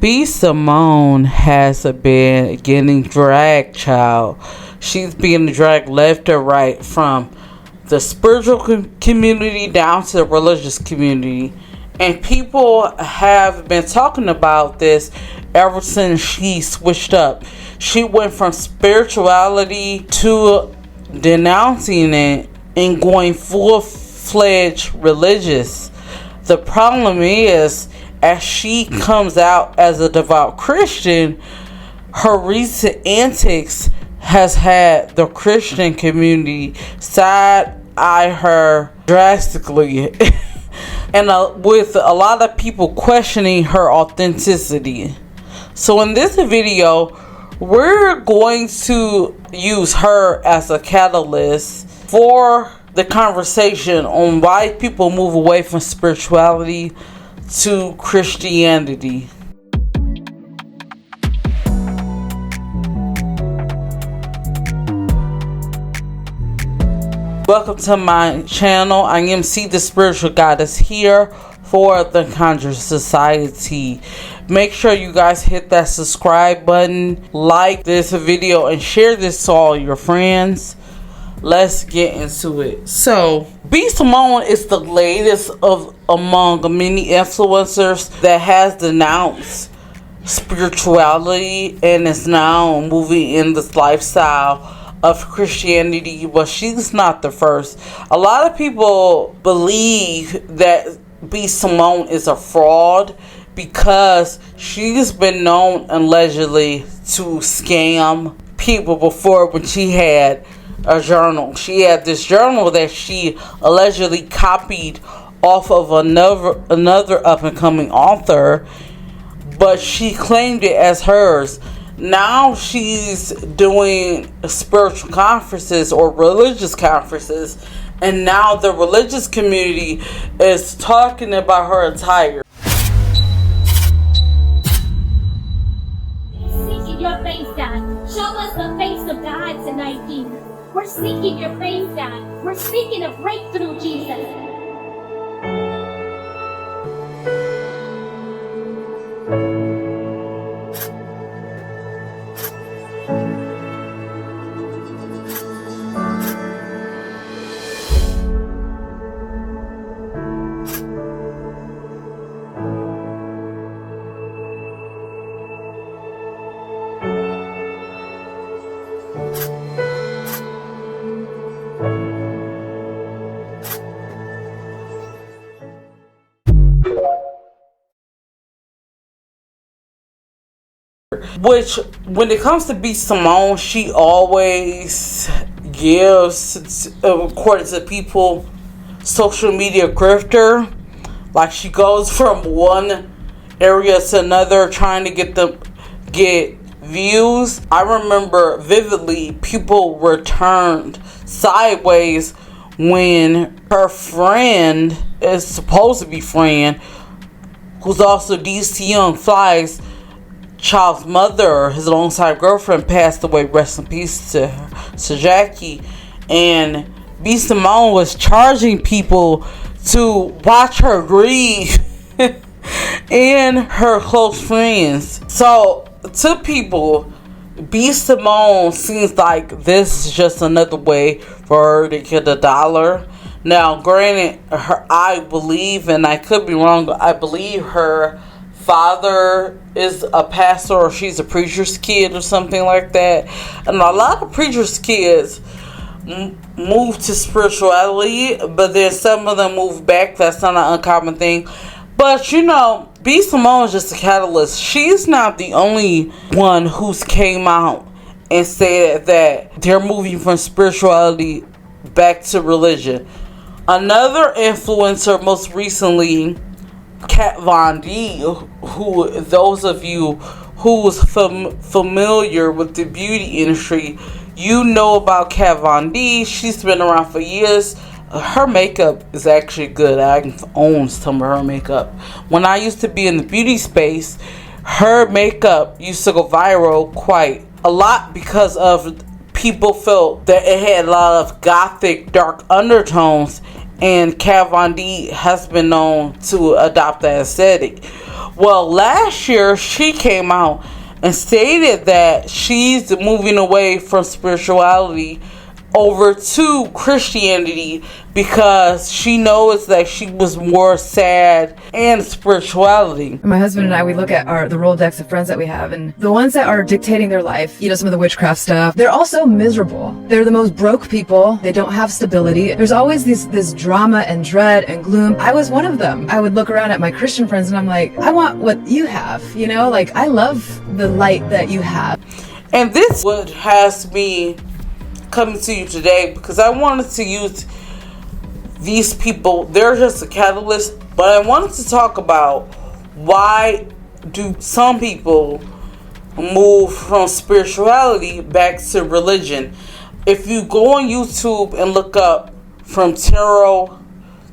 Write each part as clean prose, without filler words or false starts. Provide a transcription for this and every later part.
B Simone has been getting dragged, child. She's being dragged left or right, from the spiritual community down to the religious community. And people have been talking about this ever since she switched up. She went from spirituality to denouncing it and going full-fledged religious. The problem is, as she comes out as a devout Christian, her recent antics has had the Christian community side-eye her drastically. And with a lot of people questioning her authenticity. So in this video, we're going to use her as a catalyst for the conversation on why people move away from spirituality to Christianity. Welcome to my channel. I am C, the spiritual goddess, here for the Conjure Society. Make sure you guys hit that subscribe button, like this video, and share this to all your friends. Let's get into it. So, B Simone is the latest among many influencers that has denounced spirituality and is now moving in this lifestyle of Christianity, but she's not the first. A lot of people believe that B Simone is a fraud because she's been known allegedly to scam people before when she had a journal. She had this journal that she allegedly copied off of another up-and-coming author, but she claimed it as hers. Now she's doing spiritual conferences or religious conferences, and now the religious community is talking about her attire. Seeking your face, God. Show us the face of God tonight, Jesus. We're seeking your face, God. We're seeking a breakthrough, Jesus. Which, when it comes to B Simone, she always gives, according to people, social media grifter. Like, she goes from one area to another trying to get views. I remember vividly people were turned sideways when her friend, is supposed to be friend, who's also DC Young Fly's child's mother, his longtime girlfriend, passed away. Rest in peace to Jackie. And B Simone was charging people to watch her grieve and her close friends. So to people, B Simone seems like this is just another way for her to get $1. Now, granted, I believe, and I could be wrong, but I believe her father is a pastor, or she's a preacher's kid or something like that. And a lot of preacher's kids move to spirituality, but then some of them move back. That's not an uncommon thing. But you know, B Simone is just a catalyst. She's not the only one who's came out and said that they're moving from spirituality back to religion. Another influencer, most recently, Kat Von D, who those of you who's familiar with the beauty industry, you know about Kat Von D. She's been around for years. Her makeup is actually good. I own some of her makeup. When I used to be in the beauty space, her makeup used to go viral quite a lot because of people felt that it had a lot of gothic dark undertones, and Kat Von D has been known to adopt that aesthetic. Well, last year she came out and stated that she's moving away from spirituality over to Christianity because she knows that she was more sad in spirituality. My husband and I, we look at the Rolodex of friends that we have, and the ones that are dictating their life, some of the witchcraft stuff, they're also miserable. They're the most broke people. They don't have stability. There's always this drama and dread and gloom. I was one of them. I would look around at my Christian friends and I'm like, I want what you have, like I love the light that you have. And this is what has me coming to you today, because I wanted to use these people. They're just a catalyst, but I wanted to talk about why do some people move from spirituality back to religion. If you go on YouTube and look up from tarot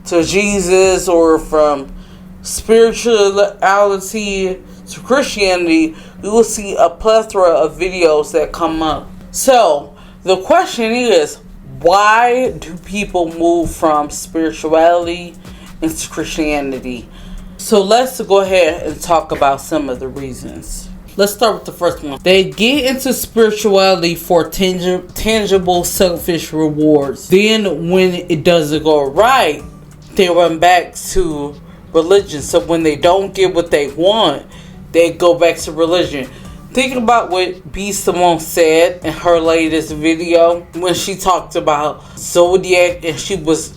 to Jesus or from spirituality to Christianity, you will see a plethora of videos that come up. So the question is, why do people move from spirituality into Christianity? So let's go ahead and talk about some of the reasons. Let's start with the first one. They get into spirituality for tangible, selfish rewards. Then when it doesn't go right, they run back to religion. So when they don't get what they want, they go back to religion. Think about what B Simone said in her latest video when she talked about ZODIAC, and she was,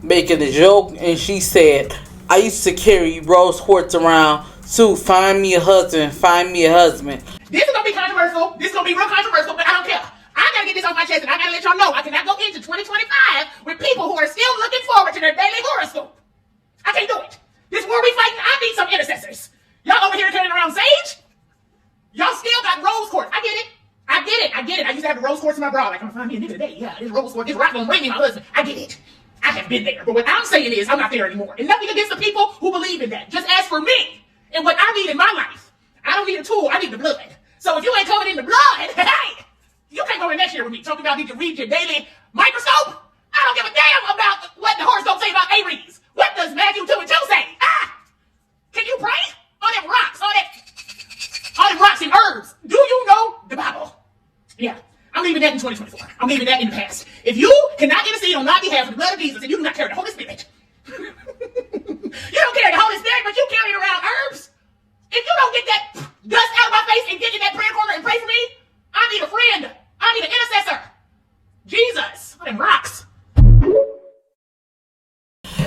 making a joke, and she said, I used to carry rose quartz around to find me a husband, find me a husband. This is going to be controversial. This is going to be real controversial, but I don't care. I got to get this off my chest, and I got to let y'all know I cannot go into 2025 with people who are still looking forward to their daily horoscope. I can't do it. This war we fighting, I need some intercessors. Y'all over here carrying around sage? Y'all still got rose quartz. I get it. I used to have the rose quartz in my bra. Like, I'm going to find me a nigga today. Yeah, this rose quartz, this rock going to bring me my husband. I get it. I have been there. But what I'm saying is, I'm not there anymore. And nothing against the people who believe in that. Just as for me and what I need in my life, I don't need a tool. I need the blood. So if you ain't covered in the blood, hey, you can't go in next year with me talking about need to read your daily microscope. I don't give a damn about what the horoscope say about Aries. What does Matthew 2 and 2 say? Can you pray? All them rocks, all them rocks and herbs. Do you know the Bible? Yeah. I'm leaving that in 2024. I'm leaving that in the past. If you cannot intercede on my behalf with the blood of Jesus, and you do not carry the Holy Spirit, you don't carry the Holy Spirit, but you carry around herbs. If you don't get that dust out of my face and get in that prayer corner and pray for me, I need a friend. I need an intercessor. Jesus. All them rocks.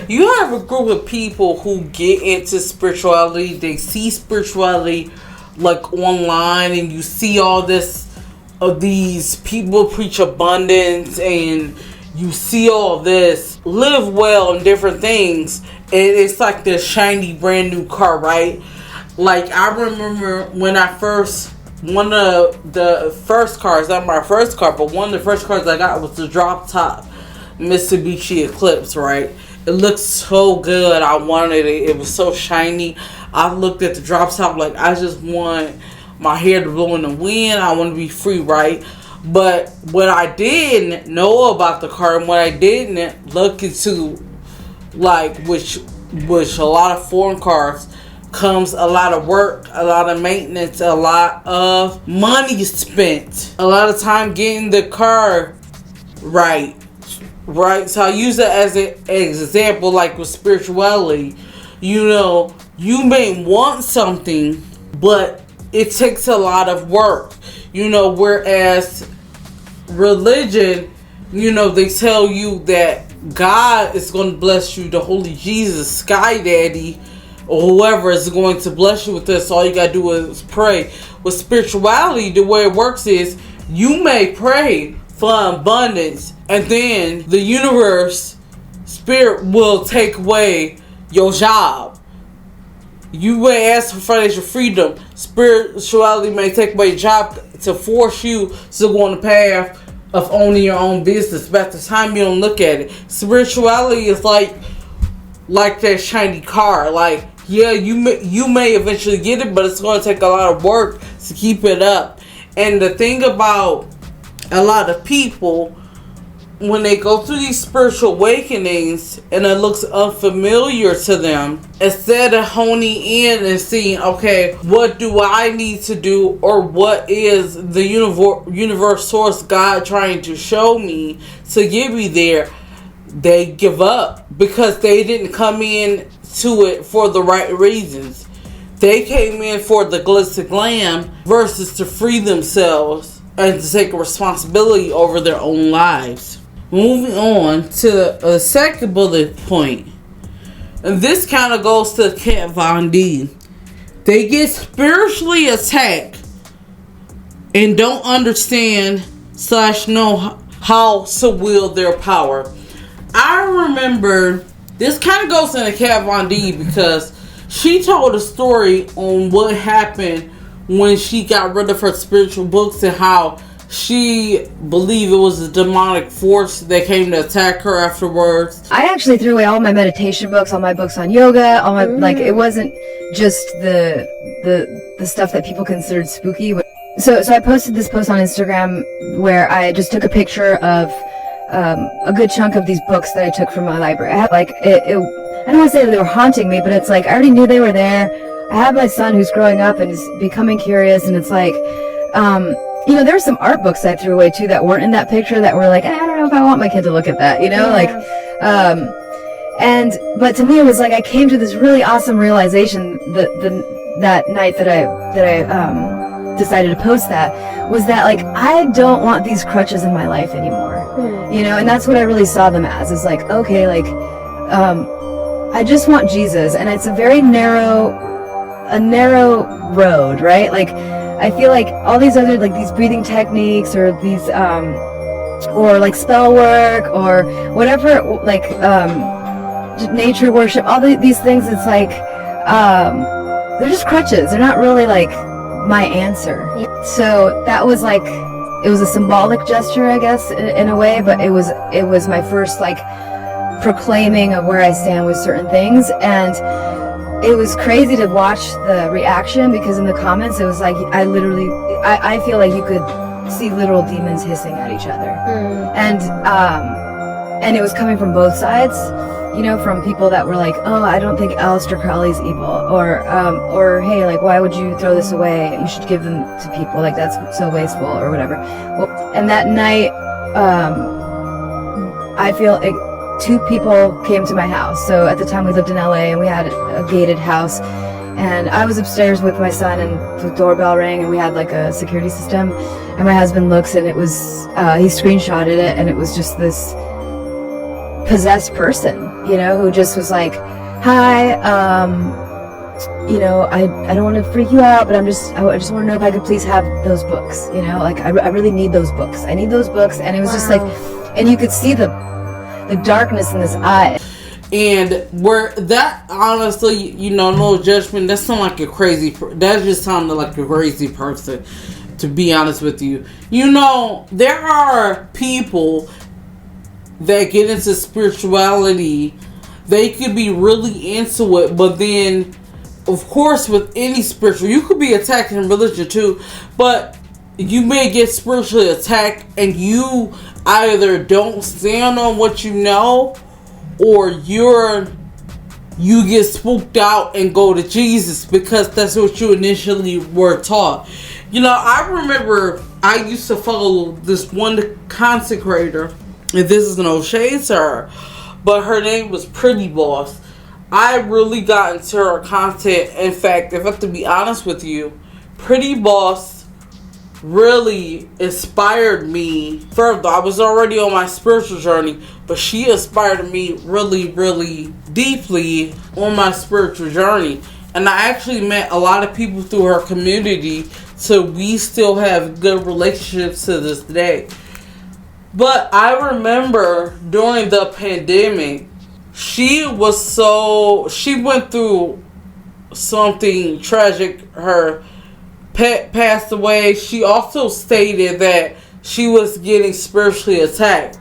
You have a group of people who get into spirituality. They see spirituality like online, and you see all this of these people preach abundance, and you see all this live well and different things, and it's like this shiny brand new car, right? Like, I remember when one of the first cars, not my first car, but one of the first cars I got was the drop top Mitsubishi Eclipse, right? It looked so good. I wanted it. It was so shiny. I looked at the drop top like, I just want my hair to blow in the wind. I want to be free, right? But what I didn't know about the car, and what I didn't look into, like, which a lot of foreign cars, comes a lot of work, a lot of maintenance, a lot of money spent, a lot of time getting the car right. So I use it as an example, like with spirituality. You may want something, but it takes a lot of work. Whereas religion, they tell you that God is going to bless you, the Holy Jesus, Sky Daddy, or whoever is going to bless you with this. All you got to do is pray. With spirituality, the way it works is you may pray for abundance, and then the universe, spirit will take away your job. You may ask for financial freedom. Spirituality may take away your job to force you to go on the path of owning your own business. But at the time you don't look at it, spirituality is like that shiny car. Like, yeah, you may eventually get it, but it's going to take a lot of work to keep it up. And the thing about a lot of people when they go through these spiritual awakenings and it looks unfamiliar to them, instead of honing in and seeing, okay, what do I need to do, or what is the universe source God trying to show me to get me there, they give up because they didn't come in to it for the right reasons. They came in for the glitz and glam versus to free themselves and to take responsibility over their own lives. Moving on to a second bullet point. And this kind of goes to Kat Von D. They get spiritually attacked and don't understand / know how to wield their power. I remember, this kind of goes into Kat Von D because she told a story on what happened when she got rid of her spiritual books and how she believed it was a demonic force that came to attack her afterwards. I actually threw away all my meditation books, all my books on yoga, all my like. It wasn't just the stuff that people considered spooky. So I posted this post on Instagram where I just took a picture of a good chunk of these books that I took from my library. I had like I don't want to say that they were haunting me, but it's like I already knew they were there. I have my son who's growing up and is becoming curious, and it's like. There were some art books I threw away too that weren't in that picture that were like, I don't know if I want my kid to look at that, but to me it was like I came to this really awesome realization that night that I decided to post that, was that like I don't want these crutches in my life anymore, and that's what I really saw them as, is like, okay, like I just want Jesus, and it's a very narrow road, right? Like I feel like all these other, like these breathing techniques or these, or like spell work or whatever, like, nature worship, all these things, it's like, they're just crutches. They're not really like my answer. So that was like, it was a symbolic gesture, I guess, in a way, but it was my first like proclaiming of where I stand with certain things. And it was crazy to watch the reaction, because in the comments it was like I feel like you could see literal demons hissing at each other, and it was coming from both sides, from people that were like, oh, I don't think Aleister Crowley's evil, or hey, like, why would you throw this away? You should give them to people, like that's so wasteful, or whatever. And that night, I feel it. 2 people came to my house. So at the time we lived in LA and we had a gated house, and I was upstairs with my son and the doorbell rang and we had like a security system, and my husband looks and it was he screenshotted it, and it was just this possessed person, who just was like, hi, I don't want to freak you out, but I just want to know if I could please have those books, like I really need those books. I need those books. And it was just like, and you could see the darkness in his eye. And where that, honestly, no judgment, that sounded like a crazy, that just sounded like a crazy person, to be honest with you. There are people that get into spirituality, they could be really into it, but then, of course, with any spiritual, you could be attacked in religion too, but you may get spiritually attacked and you either don't stand on what you know, or you get spooked out and go to Jesus because that's what you initially were taught. I remember I used to follow this one consecrator, and this is no shade to her, but her name was Pretty Boss. I really got into her content. In fact, if I have to be honest with you, Pretty Boss really inspired me further. I was already on my spiritual journey, but she inspired me really, really deeply on my spiritual journey. And I actually met a lot of people through her community, so we still have good relationships to this day. But I remember during the pandemic, she went through something tragic. Her pet passed away. She also stated that she was getting spiritually attacked,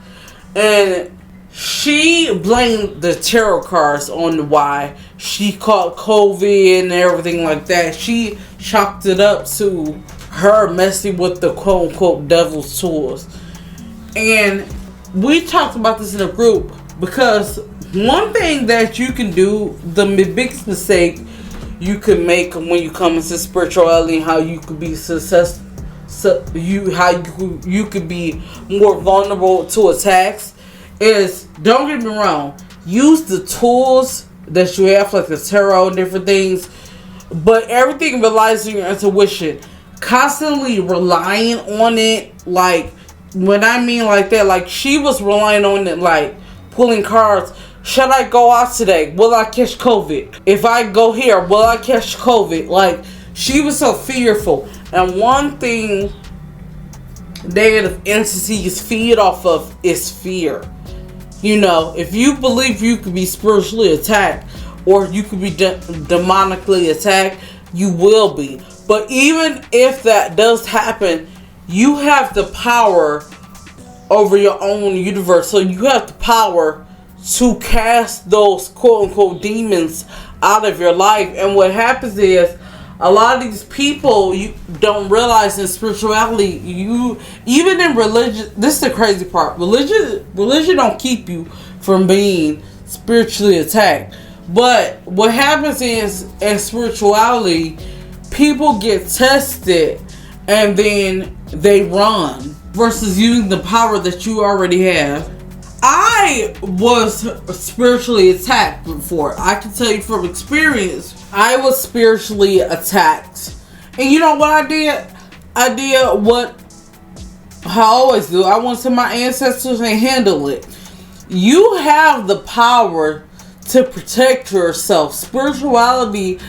and she blamed the tarot cards on why she caught COVID and everything like that. She chalked it up to her messing with the quote unquote devil's tools. And we talked about this in a group, because one thing that you can do, the biggest mistake you can make when you come into spirituality, how you could be successful, you could be more vulnerable to attacks, is, don't get me wrong, use the tools that you have, like the tarot and different things, but everything relies on your intuition. Constantly relying on it, like, when I mean like that, like, she was relying on it, like, pulling cards. Should I go out today? Will I catch COVID? If I go here, will I catch COVID? Like, she was so fearful. And one thing negative entities feed off of is fear. You know, if you believe you could be spiritually attacked, or you could be demonically attacked, you will be. But even if that does happen, you have the power over your own universe. So you have the power to cast those quote-unquote demons out of your life. And what happens is, a lot of these people, you don't realize in spirituality, you, even in religion, this is the crazy part, religion don't keep you from being spiritually attacked. But what happens is, in spirituality, people get tested and then they run, versus using the power that you already have. I was spiritually attacked before. I can tell you from experience, I was spiritually attacked. And you know what I did? I did what I always do. I went to my ancestors and handled it. You have the power to protect yourself. Spirituality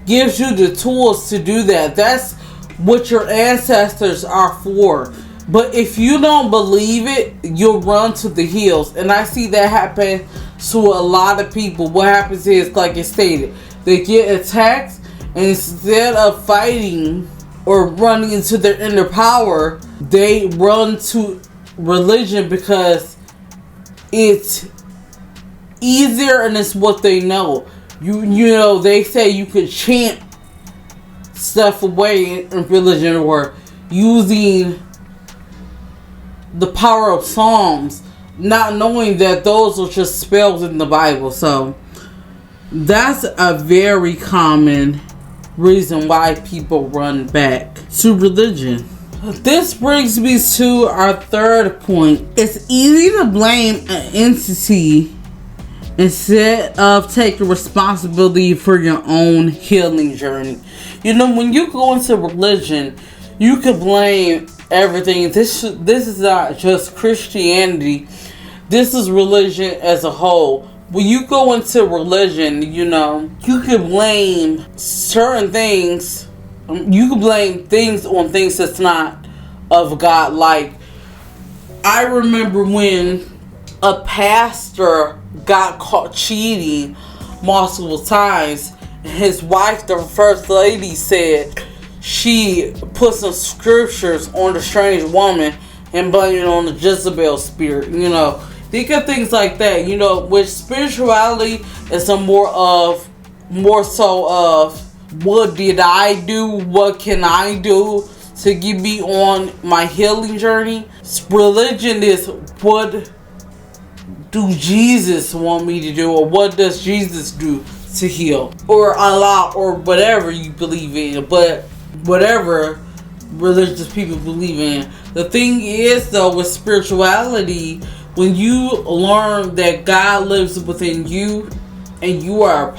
gives you the tools to do that. That's what your ancestors are for. But if you don't believe it, you'll run to the hills. And I see that happen to a lot of people. What happens is, like I stated, they get attacked, and instead of fighting or running into their inner power, they run to religion because it's easier and it's what they know. You know, they say you could chant stuff away in religion, or using the power of Psalms, not knowing that those are just spells in the Bible. So that's a very common reason why people run back to religion. This brings me to our third point. It's easy to blame an entity instead of taking responsibility for your own healing journey. You know, when you go into religion, you can blame everything. This is not just Christianity. This is religion as a whole. When you go into religion, you know, you can blame certain things. You can blame things on things that's not of God. Like, I remember when a pastor got caught cheating multiple times. His wife, the first lady, said she put some scriptures on the strange woman and blamed it on the Jezebel spirit. You know, think of things like that. You know, with spirituality, it's more so of what did I do? What can I do to get me on my healing journey? Religion is what do Jesus want me to do, or what does Jesus do to heal, or Allah, or whatever you believe in. But whatever religious people believe in, the thing is, though, with spirituality, when you learn that God lives within you and you are a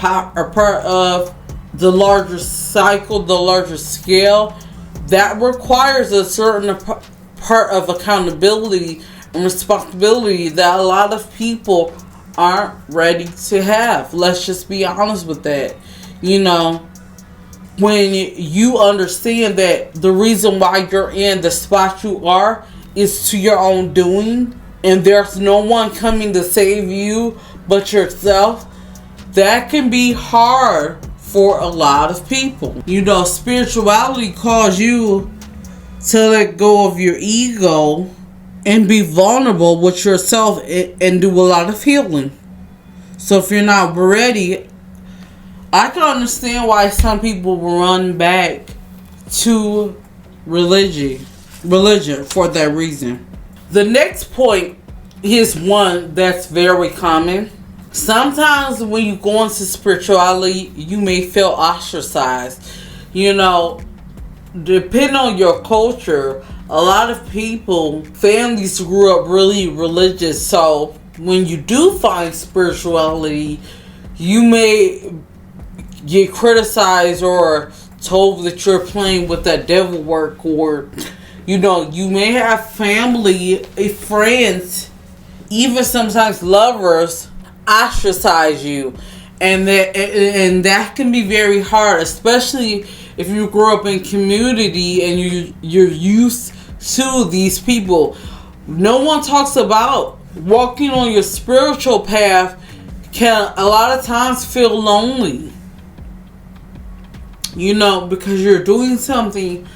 part of the larger cycle, the larger scale, that requires a certain part of accountability and responsibility that a lot of people aren't ready to have. Let's just be honest with that. You know, when you understand that the reason why you're in the spot you are is to your own doing, and there's no one coming to save you but yourself, that can be hard for a lot of people. You know, spirituality calls you to let go of your ego and be vulnerable with yourself and do a lot of healing. So if you're not ready, I can understand why some people run back to religion for that reason. The next point Here's one that's very common. Sometimes when you go into spirituality, you may feel ostracized. You know, depending on your culture, a lot of people, families grew up really religious. So when you do find spirituality, you may get criticized or told that you're playing with that devil work, or you know, you may have family, friends, even sometimes lovers ostracize you, and that can be very hard, especially if you grow up in community and you're used to these people. No one talks about walking on your spiritual path can a lot of times feel lonely, you know, because you're doing something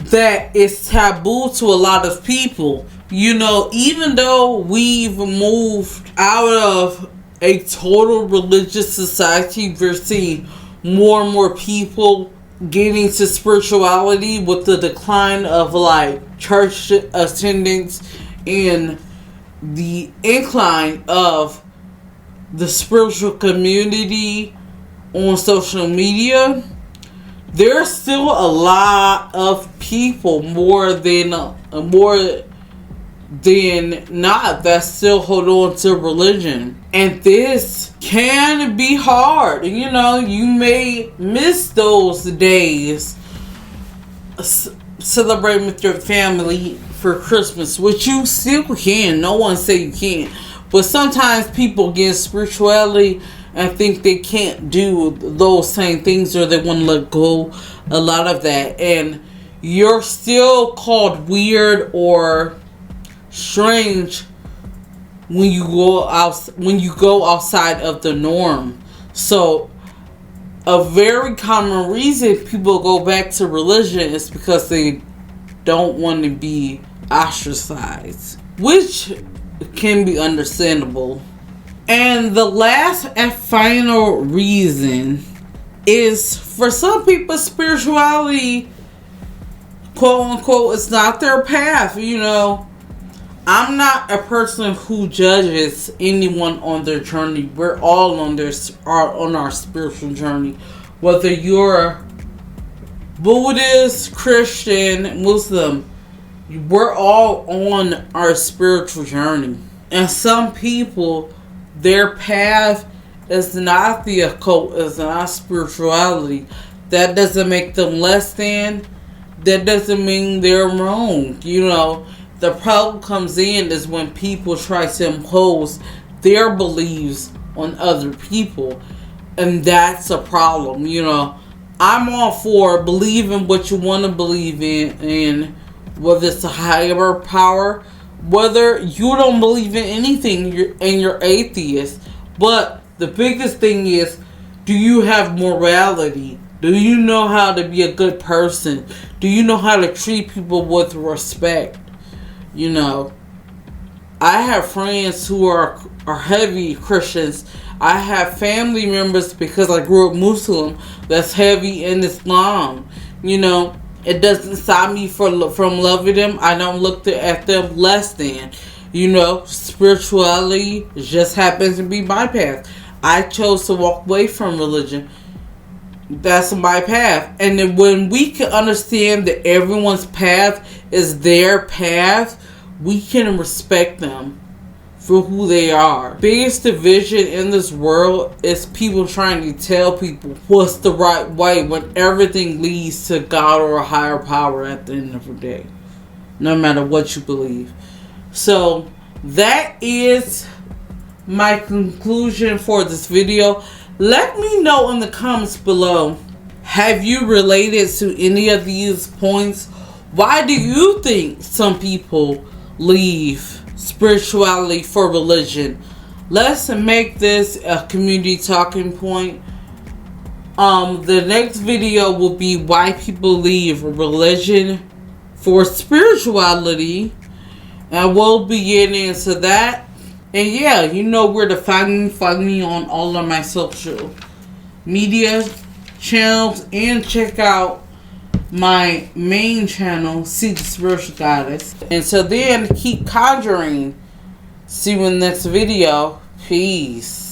that is taboo to a lot of people. You know, even though we've moved out of a total religious society, we're seeing more and more people getting to spirituality with the decline of like church attendance and the incline of the spiritual community on social media. There's still a lot of people, more than not, that still hold on to religion. And this can be hard. You know, you may miss those days celebrating with your family for Christmas, which you still can. No one say you can't. But sometimes people get spirituality and think they can't do those same things, or they want to let go a lot of that. And you're still called weird or strange when you go outside of the norm. So a very common reason people go back to religion is because they don't want to be ostracized, which can be understandable. And the last and final reason is, for some people, spirituality, quote unquote, is not their path. You know, I'm not a person who judges anyone on their journey. We're all on our spiritual journey. Whether you're Buddhist, Christian, Muslim, we're all on our spiritual journey. And some people, their path is not the occult, is not spirituality. That doesn't make them less than. That doesn't mean they're wrong. You know, the problem comes in is when people try to impose their beliefs on other people. And that's a problem. You know, I'm all for believing what you want to believe in, and whether it's a higher power, whether you don't believe in anything and you're atheist. But the biggest thing is, do you have morality? Do you know how to be a good person? Do you know how to treat people with respect? You know, I have friends who are heavy Christians. I have family members, because I grew up Muslim, that's heavy in Islam. You know, it doesn't stop me from loving them. I don't look at them less than. You know, spirituality just happens to be my path. I chose to walk away from religion. That's my path. And then when we can understand that everyone's path is their path, we can respect them for who they are. Biggest division in this world is people trying to tell people what's the right way, when everything leads to God or a higher power at the end of the day, no matter what you believe. So that is my conclusion for this video. Let me know in the comments below, have you related to any of these points? Why do you think some people leave spirituality for religion? Let's make this a community talking point. The next video will be why people leave religion for spirituality, and we'll be getting into that. And yeah, you know where to find me on all of my social media channels, and check out my main channel, Seek the Spiritual Goddess. And so then, keep conjuring See you in the next video. Peace.